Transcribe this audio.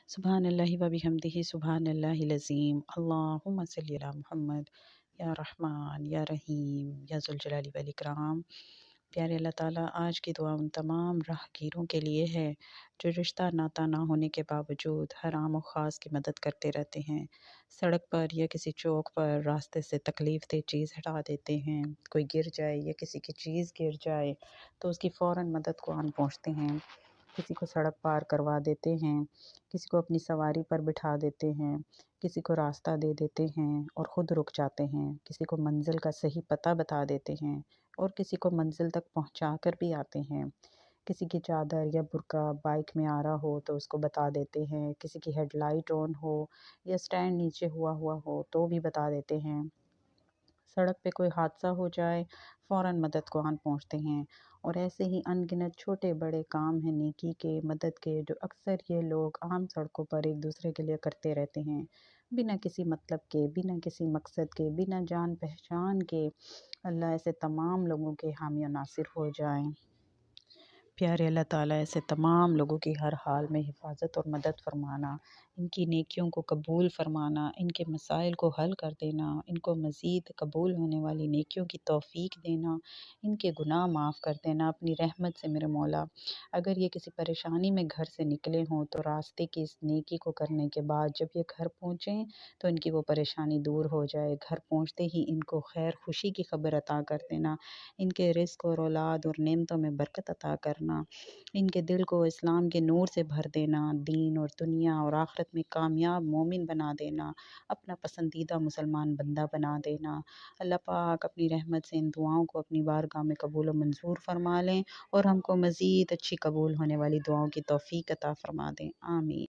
سبحان اللہ و بحمدہ سبحان اللہ العظیم اللہم صلی علی محمد یا رحمان یا رحیم یا ذوالجلال والاکرام۔ پیارے اللہ تعالیٰ، آج کی دعا ان تمام راہگیروں کے لیے ہے جو رشتہ ناتا نہ ہونے کے باوجود ہر عام و خاص کی مدد کرتے رہتے ہیں۔ سڑک پر یا کسی چوک پر راستے سے تکلیف دہ چیز ہٹا دیتے ہیں، کوئی گر جائے یا کسی کی چیز گر جائے تو اس کی فوراً مدد کو آن پہنچتے ہیں۔ کسی کو سڑک پار کروا دیتے ہیں، کسی کو اپنی سواری پر بٹھا دیتے ہیں، کسی کو راستہ دے دیتے ہیں اور خود رک جاتے ہیں، کسی کو منزل کا صحیح پتہ بتا دیتے ہیں اور کسی کو منزل تک پہنچا کر بھی آتے ہیں۔ کسی کی چادر یا برقع بائک میں آ رہا ہو تو اس کو بتا دیتے ہیں، کسی کی ہیڈ لائٹ آن ہو یا سٹینڈ نیچے ہوا ہو تو بھی بتا دیتے ہیں۔ سڑک پہ کوئی حادثہ ہو جائے فوراً مدد کو آن پہنچتے ہیں۔ اور ایسے ہی ان گنت چھوٹے بڑے کام ہیں نیکی کے، مدد کے، جو اکثر یہ لوگ عام سڑکوں پر ایک دوسرے کے لیے کرتے رہتے ہیں، بنا کسی مطلب کے، بنا کسی مقصد کے، بنا جان پہچان کے۔ اللہ ایسے تمام لوگوں کے حامی و ناصر ہو جائیں۔ پیارے اللہ تعالیٰ، ایسے تمام لوگوں کی ہر حال میں حفاظت اور مدد فرمانا، ان کی نیکیوں کو قبول فرمانا، ان کے مسائل کو حل کر دینا، ان کو مزید قبول ہونے والی نیکیوں کی توفیق دینا، ان کے گناہ معاف کر دینا اپنی رحمت سے میرے مولا۔ اگر یہ کسی پریشانی میں گھر سے نکلے ہوں تو راستے کی اس نیکی کو کرنے کے بعد جب یہ گھر پہنچیں تو ان کی وہ پریشانی دور ہو جائے۔ گھر پہنچتے ہی ان کو خیر خوشی کی خبر عطا کر دینا، ان کے رزق اور اولاد اور نعمتوں میں برکت عطا کرنا، ان کے دل کو اسلام کے نور سے بھر دینا، دین اور دنیا اور آخرت میں کامیاب مومن بنا دینا، اپنا پسندیدہ مسلمان بندہ بنا دینا۔ اللہ پاک اپنی رحمت سے ان دعاؤں کو اپنی بارگاہ میں قبول و منظور فرما لیں اور ہم کو مزید اچھی قبول ہونے والی دعاؤں کی توفیق عطا فرما دیں۔ آمین۔